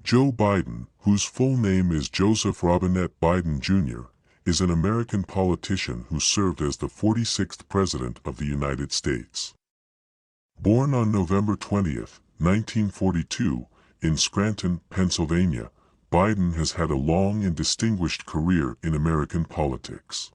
Joe Biden, whose full name is Joseph Robinette Biden Jr., is an American politician who served as the 46th President of the United States. Born on November 20, 1942, in Scranton, Pennsylvania, Biden has had a long and distinguished career in American politics.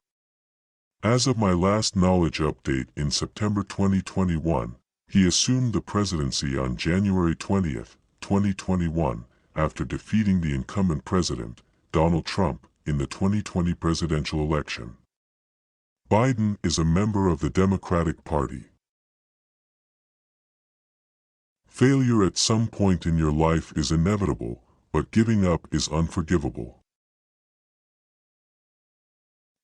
As of my last knowledge update in September 2021, he assumed the presidency on January 20, 2021, after defeating the incumbent president, Donald Trump, in the 2020 presidential election. Biden is a member of the Democratic Party. Failure at some point in your life is inevitable, but giving up is unforgivable.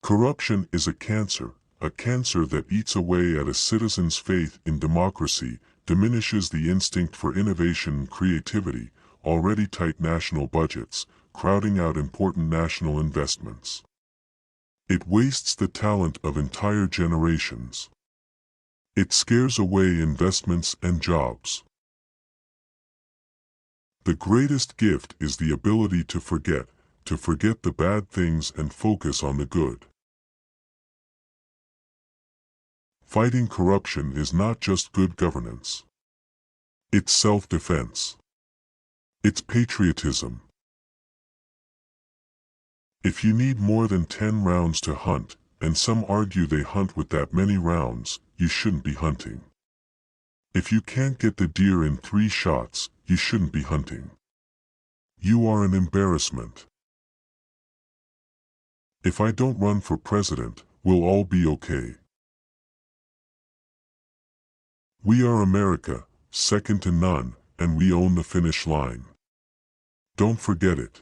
Corruption is a cancer that eats away at a citizen's faith in democracy, diminishes the instinct for innovation and creativity, already tight national budgets, crowding out important national investments. It wastes the talent of entire generations. It scares away investments and jobs. The greatest gift is the ability to forget the bad things and focus on the good. Fighting corruption is not just good governance. It's self-defense. It's patriotism. If you need more than 10 rounds to hunt, and some argue they hunt with that many rounds, you shouldn't be hunting. If you can't get the deer in 3 shots, you shouldn't be hunting. You are an embarrassment. If I don't run for president, we'll all be okay. We are America, second to none, and we own the finish line. Don't forget it.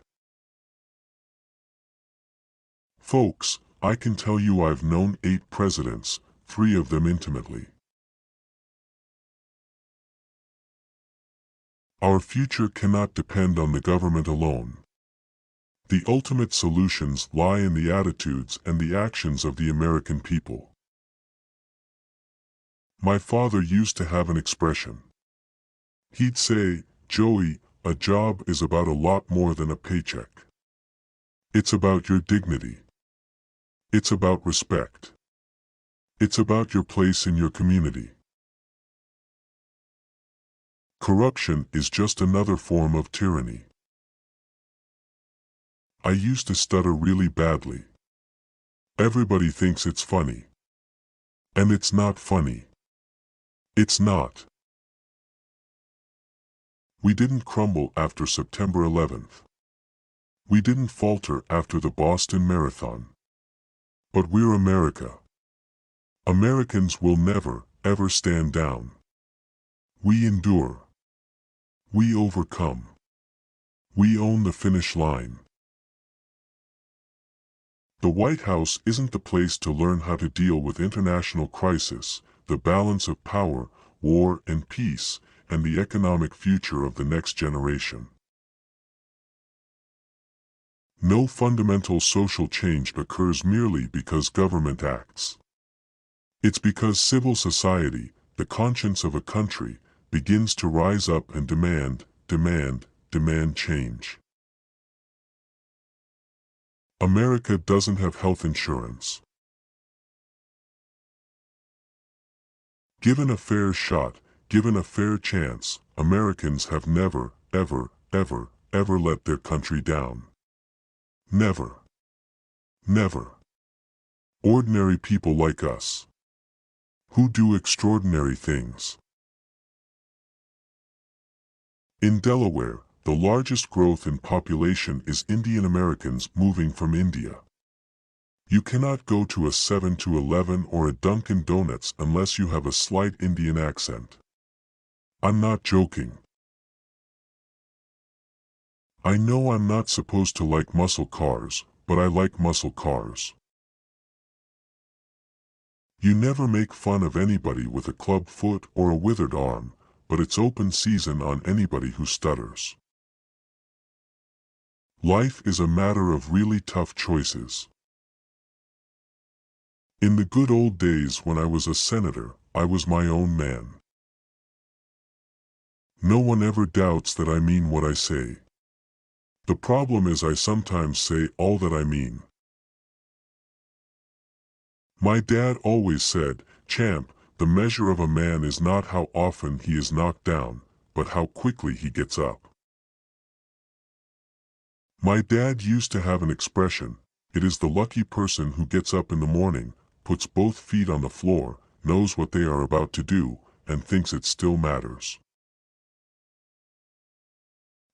Folks, I can tell you I've known 8 presidents, 3 of them intimately. Our future cannot depend on the government alone. The ultimate solutions lie in the attitudes and the actions of the American people. My father used to have an expression. He'd say, "Joey, a job is about a lot more than a paycheck. It's about your dignity. It's about respect. It's about your place in your community." Corruption is just another form of tyranny. I used to stutter really badly. Everybody thinks it's funny. And it's not funny. It's not. We didn't crumble after September 11th. We didn't falter after the Boston Marathon. But we're America. Americans will never, ever stand down. We endure. We overcome. We own the finish line. The White House isn't the place to learn how to deal with international crisis, the balance of power, war and peace, and the economic future of the next generation. No fundamental social change occurs merely because government acts. It's because civil society, the conscience of a country, begins to rise up and demand change. America doesn't have health insurance. Given a fair shot, given a fair chance, Americans have never, ever let their country down. Never. Never. Ordinary people like us, who do extraordinary things. In Delaware, the largest growth in population is Indian Americans moving from India. You cannot go to a 7-Eleven or a Dunkin' Donuts unless you have a slight Indian accent. I'm not joking. I know I'm not supposed to like muscle cars, but I like muscle cars. You never make fun of anybody with a club foot or a withered arm, but it's open season on anybody who stutters. Life is a matter of really tough choices. In the good old days when I was a senator, I was my own man. No one ever doubts that I mean what I say. The problem is I sometimes say all that I mean. My dad always said, "Champ, the measure of a man is not how often he is knocked down, but how quickly he gets up." My dad used to have an expression, "It is the lucky person who gets up in the morning, puts both feet on the floor, knows what they are about to do, and thinks it still matters."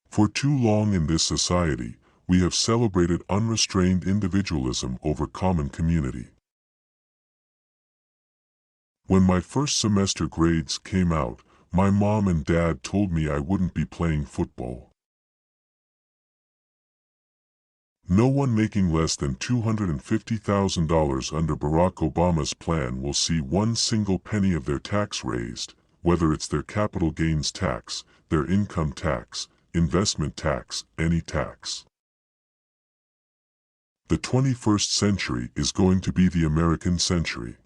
For too long in this society, we have celebrated unrestrained individualism over common community. When my first semester grades came out, my mom and dad told me I wouldn't be playing football. No one making less than $250,000 under Barack Obama's plan will see one single penny of their tax raised, whether it's their capital gains tax, their income tax, investment tax, any tax. The 21st century is going to be the American century.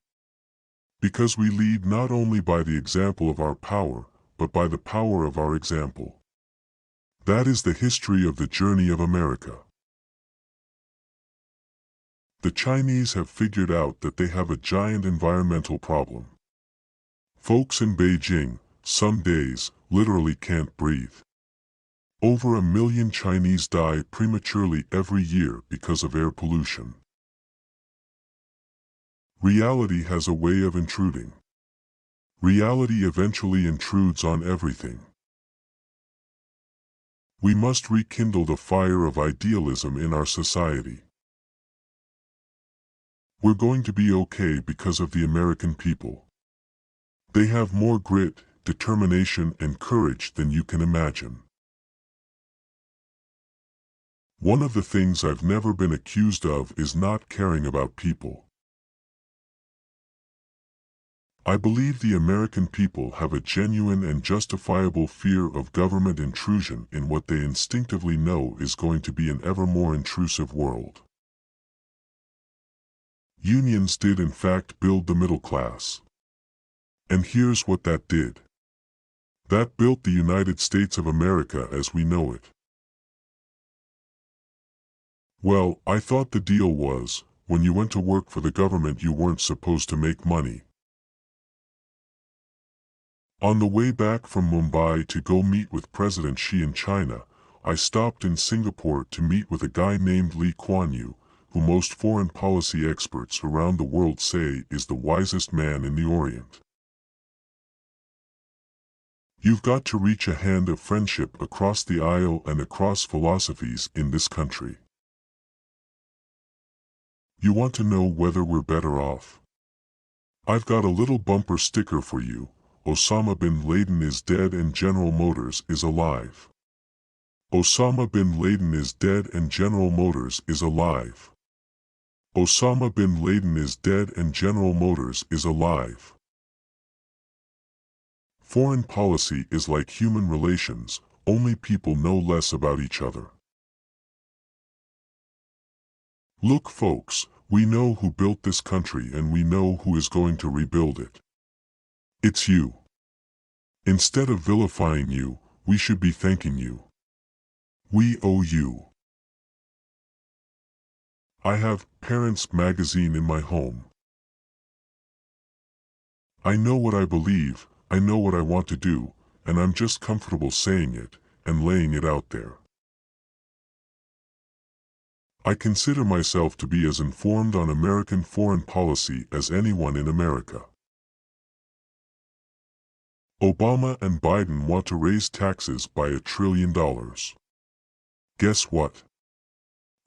Because we lead not only by the example of our power, but by the power of our example. That is the history of the journey of America. The Chinese have figured out that they have a giant environmental problem. Folks in Beijing, some days, literally can't breathe. Over 1 million Chinese die prematurely every year because of air pollution. Reality has a way of intruding. Reality eventually intrudes on everything. We must rekindle the fire of idealism in our society. We're going to be okay because of the American people. They have more grit, determination, and courage than you can imagine. One of the things I've never been accused of is not caring about people. I believe the American people have a genuine and justifiable fear of government intrusion in what they instinctively know is going to be an ever more intrusive world. Unions did in fact build the middle class. And here's what that did. That built the United States of America as we know it. Well, I thought the deal was, when you went to work for the government you weren't supposed to make money. On the way back from Mumbai to go meet with President Xi in China, I stopped in Singapore to meet with a guy named Lee Kuan Yew, who most foreign policy experts around the world say is the wisest man in the Orient. You've got to reach a hand of friendship across the aisle and across philosophies in this country. You want to know whether we're better off? I've got a little bumper sticker for you. Osama bin Laden is dead and General Motors is alive. Osama bin Laden is dead and General Motors is alive. Osama bin Laden is dead and General Motors is alive. Foreign policy is like human relations, only people know less about each other. Look folks, we know who built this country and we know who is going to rebuild it. It's you. Instead of vilifying you, we should be thanking you. We owe you. I have Parents magazine in my home. I know what I believe, I know what I want to do, and I'm just comfortable saying it, and laying it out there. I consider myself to be as informed on American foreign policy as anyone in America. Obama and Biden want to raise taxes by $1 trillion. Guess what?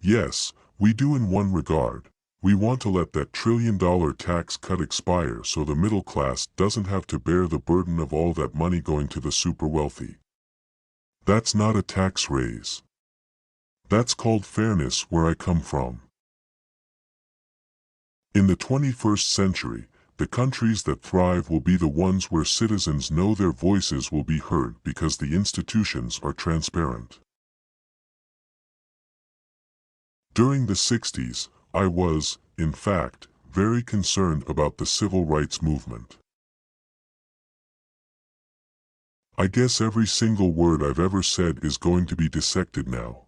Yes, we do in one regard. We want to let that $1 trillion tax cut expire so the middle class doesn't have to bear the burden of all that money going to the super wealthy. That's not a tax raise. That's called fairness where I come from. In the 21st century, the countries that thrive will be the ones where citizens know their voices will be heard because the institutions are transparent. During the 60s, I was, in fact, very concerned about the civil rights movement. I guess every single word I've ever said is going to be dissected now.